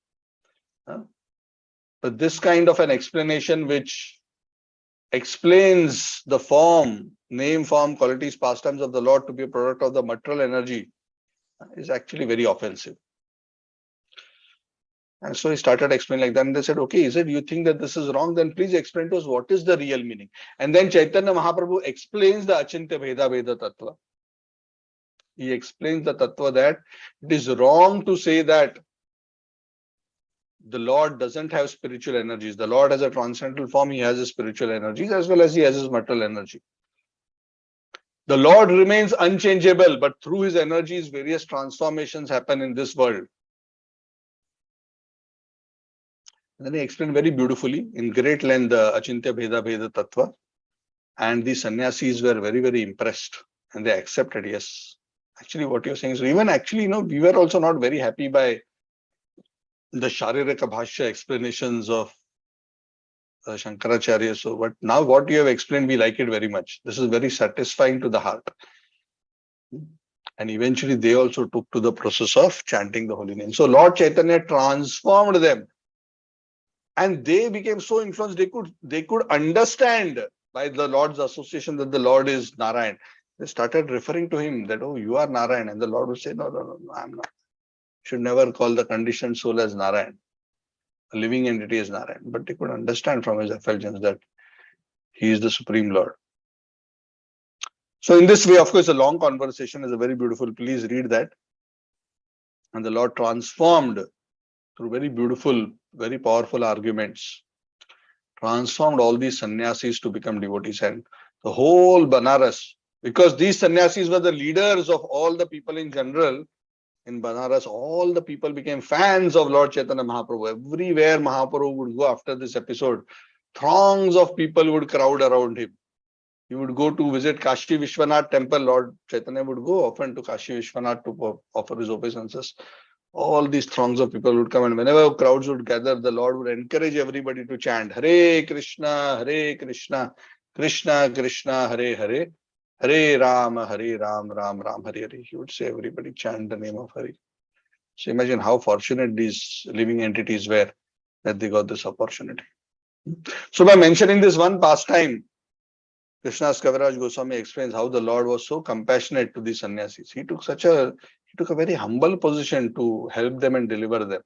But this kind of an explanation which explains the form, name, form, qualities, pastimes of the Lord to be a product of the material energy is actually very offensive. And so he started explaining like that, and they said, "Okay, is it you think that this is wrong? Then please explain to us what is the real meaning." And then Chaitanya Mahaprabhu explains the Achintya Bheda Veda Tattva. He explains the Tattva that it is wrong to say that the Lord doesn't have spiritual energies. The Lord has a transcendental form. He has his spiritual energies as well as he has his material energy. The Lord remains unchangeable, but through his energies, various transformations happen in this world. And then he explained very beautifully, in great length, the Achintya Bheda Bheda Tattva. And the sannyasis were very, very impressed. And they accepted, yes. Actually, what you're saying is, even actually, we were also not very happy by the Sharirika Bhashya explanations of Shankaracharya. So, but now what you have explained, we like it very much. This is very satisfying to the heart. And eventually they also took to the process of chanting the holy name. So Lord Chaitanya transformed them. And they became so influenced, they could understand by the Lord's association that the Lord is Narayan. They started referring to him that, oh, you are Narayan. And the Lord would say, no, I'm not. Should never call the conditioned soul as Narayan. A living entity is Narayan. But they could understand from his effulgence that he is the Supreme Lord. So in this way, of course, a long conversation is a very beautiful. Please read that. And the Lord transformed through very beautiful, very powerful arguments, transformed all these sannyasis to become devotees. And the whole Banaras, because these sannyasis were the leaders of all the people in general, in Banaras, all the people became fans of Lord Chaitanya Mahaprabhu. Everywhere Mahaprabhu would go after this episode, throngs of people would crowd around him. He would go to visit Kashi Vishwanath temple. Lord Chaitanya would go often to Kashi Vishwanath to offer his obeisances. All these throngs of people would come, and whenever crowds would gather, the Lord would encourage everybody to chant Hare Krishna, Krishna Krishna, Hare Hare, Hare Ram, Ram Ram, Hare Hare. He would say, everybody chant the name of Hare. So imagine how fortunate these living entities were that they got this opportunity. So by mentioning this one pastime, Krishna's Kaviraj Goswami explains how the Lord was so compassionate to the sannyasis. He took a very humble position to help them and deliver them.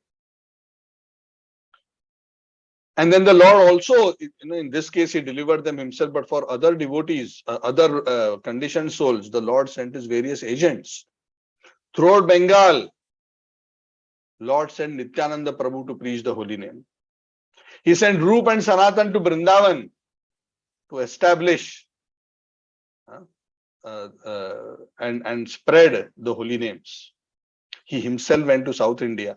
And then the Lord also, in this case, he delivered them himself, but for other devotees, other conditioned souls, the Lord sent his various agents. Throughout Bengal, Lord sent Nityananda Prabhu to preach the holy name. He sent Rup and Sanatan to Vrindavan to establish and spread the holy names. He himself went to South India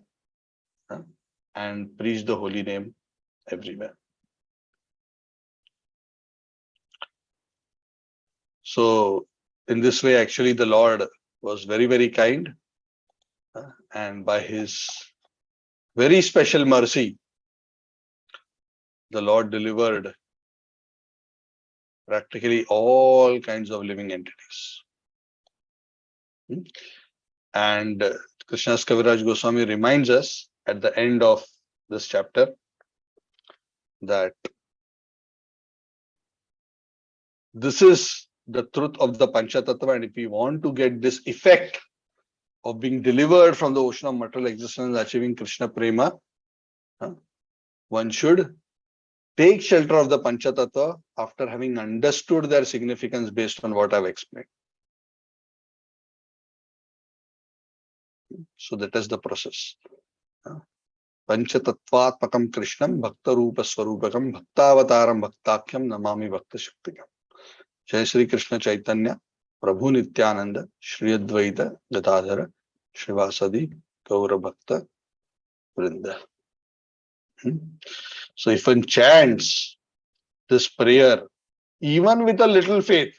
and preached the holy name everywhere. So in this way, actually, the Lord was very, very kind, and by his very special mercy, the Lord delivered practically all kinds of living entities. And Krishna's Kaviraj Goswami reminds us at the end of this chapter that this is the truth of the Pancha Tatwa, and if we want to get this effect of being delivered from the ocean of material existence, achieving Krishna Prema, one should take shelter of the Pancha Tatwa after having understood their significance based on what I've explained. So that is the process. Pancha Tattvatmakam Krishnam Bhakta Rupa Swarupakam Bhaktavataram Bhaktakyam Namami Bhakta Shaktikam. Jai Shri Krishna Chaitanya Prabhu Nityananda Shri Advaita Gadadhara Shrivasadi Gaura Bhakta Vrinda. So if one chants this prayer, even with a little faith,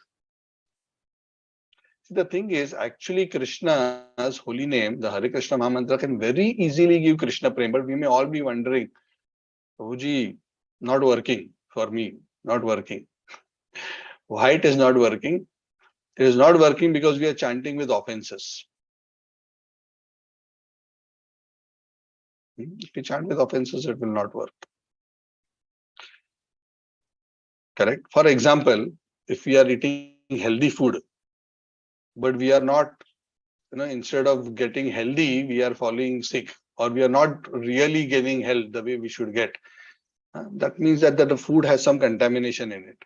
the thing is, actually Krishna's holy name, the Hare Krishna Mahamantra, can very easily give Krishna Prem, but we may all be wondering, Prabhuji, not working for me, not working. Why it is not working? It is not working because we are chanting with offenses. If we chant with offenses, it will not work. Correct? For example, if we are eating healthy food, but we are not, instead of getting healthy, we are falling sick, or we are not really gaining health the way we should get. That means that the food has some contamination in it.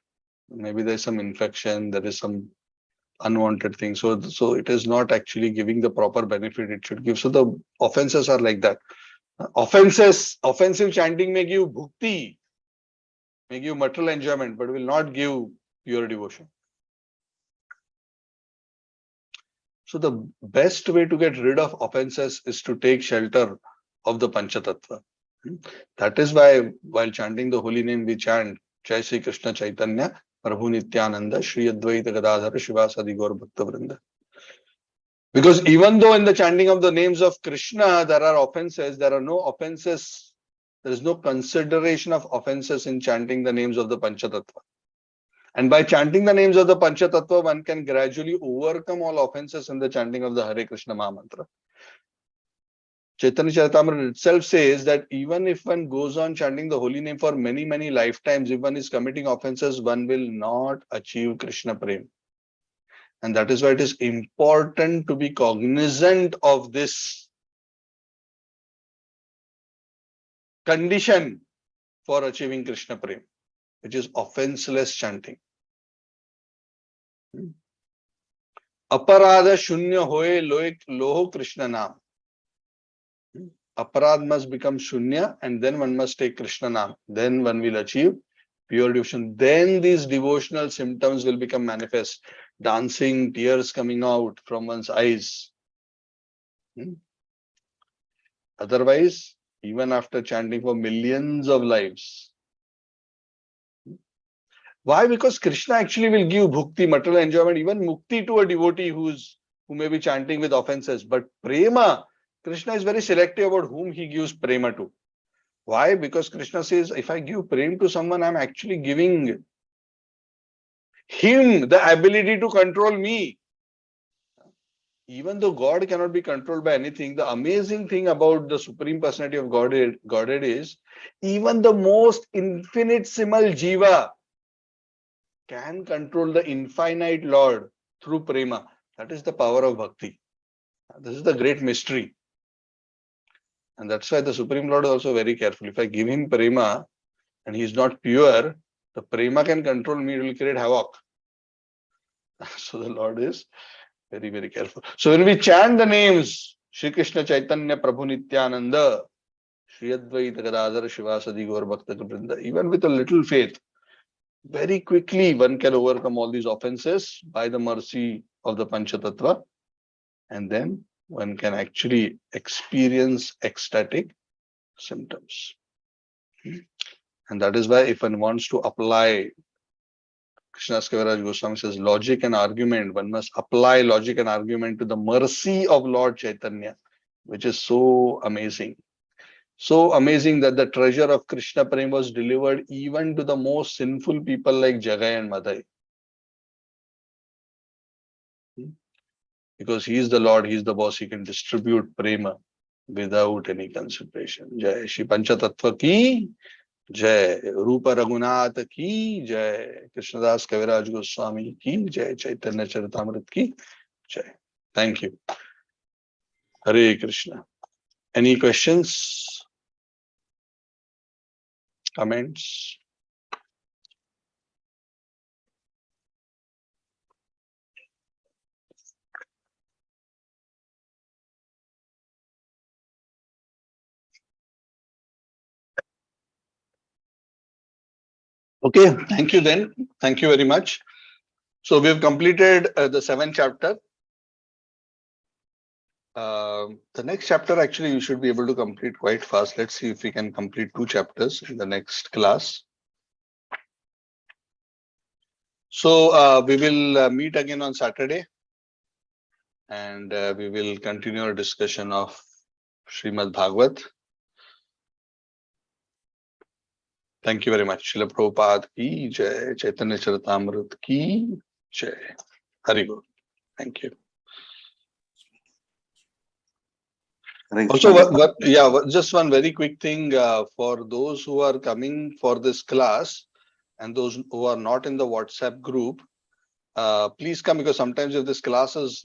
Maybe there's some infection, there is some unwanted thing. So it is not actually giving the proper benefit it should give. So the offenses are like that. Offensive chanting may give bhukti, may give material enjoyment, but will not give pure devotion. So the best way to get rid of offenses is to take shelter of the Pancha Tatwa. That is why while chanting the holy name we chant Jai Sri Krishna Chaitanya Prabhu Nityananda Shri Advaita Gadadhara Shivasadi Gaur Bhakta Vrinda. Because even though in the chanting of the names of Krishna there are offenses, there are no offenses. There is no consideration of offenses in chanting the names of the Pancha Tatva. And by chanting the names of the Pancha Tatva, one can gradually overcome all offenses in the chanting of the Hare Krishna Maha Mantra. Chaitanya Charitamrita itself says that even if one goes on chanting the holy name for many, many lifetimes, if one is committing offenses, one will not achieve Krishna Prem. And that is why it is important to be cognizant of this condition for achieving Krishna Prem, which is offenseless chanting. Aparadha shunya hoye loho Krishna naam. Aparad must become shunya and then one must take Krishna naam. Then one will achieve pure devotion. Then these devotional symptoms will become manifest. Dancing, tears coming out from one's eyes. Otherwise, even after chanting for millions of lives. Why? Because Krishna actually will give bhukti, material enjoyment, even mukti to a devotee who may be chanting with offenses. But prema, Krishna is very selective about whom he gives prema to. Why? Because Krishna says, if I give prema to someone, I'm actually giving him the ability to control me. Even though God cannot be controlled by anything, the amazing thing about the Supreme Personality of Godhead is, even the most infinitesimal Jiva can control the infinite Lord through prema. That is the power of bhakti. This is the great mystery. And that's why the Supreme Lord is also very careful. If I give him prema and he is not pure, the prema can control me, it will create havoc. So the Lord is very, very careful. So when we chant the names, Shri Krishna Chaitanya Prabhu Nityananda, Shri Advaita Gadadhara Shivasadi Gaur Bhakta Vrinda, even with a little faith, very quickly one can overcome all these offenses by the mercy of the Pancha Tatva, and then one can actually experience ecstatic symptoms. And that is why if one wants to apply, Krishnadas Kaviraj Goswami says, logic and argument, one must apply logic and argument to the mercy of Lord Chaitanya, which is so amazing. So amazing that the treasure of Krishna Prem was delivered even to the most sinful people like Jagai and Madhai. Because he is the Lord, he is the boss, he can distribute prema without any consideration. Jai Shri Pancha Tatwa ki Jai, Rupa Raghunath ki Jai, Krishnadas Kaviraj Goswami ki Jai, Chaitanya Charitamrita ki Jai. Thank you. Hare Krishna. Any questions? Comments? Okay, thank you then. Thank you very much. So we have completed the 7th chapter. The next chapter actually you should be able to complete quite fast. Let's see if we can complete 2 chapters in the next class. So we will meet again on Saturday, and we will continue our discussion of Srimad Bhagavad. Thank you very much. Srila Prabhupada ki jai, Chaitanya Charitamrita ki jai. Hari Bol. Thank you. Also, just one very quick thing for those who are coming for this class and those who are not in the WhatsApp group, please come, because sometimes if this class is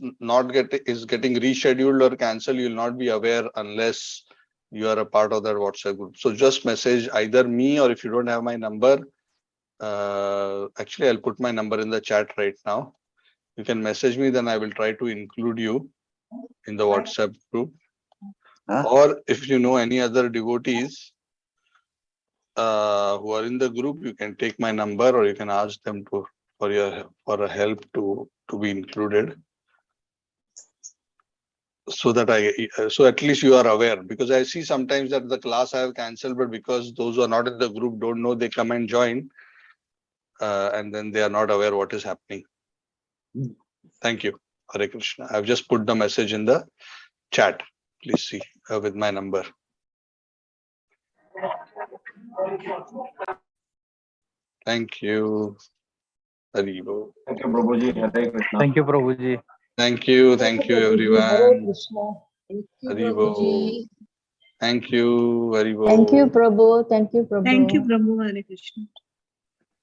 getting rescheduled or cancelled, you will not be aware unless you are a part of that WhatsApp group. So just message either me, or if you don't have my number, actually I'll put my number in the chat right now. You can message me, then I will try to include you in the WhatsApp group. Or if you know any other devotees who are in the group, you can take my number, or you can ask them for a help to be included, so that so at least you are aware. Because I see sometimes that the class I have cancelled, but because those who are not in the group don't know, they come and join, and then they are not aware what is happening. Thank you. Hare Krishna. I've just put the message in the chat. Please see with my number. Thank you. Haribo. Thank you, Prabhuji. Hare Krishna. Thank you, Prabhuji. Thank you everyone. Hare Krishna. Thank you, Haribo. Prabhuji. Thank you. Haribo. Thank you, Prabhu. Thank you, Prabhu. Thank you, Prabhu. Hare Krishna.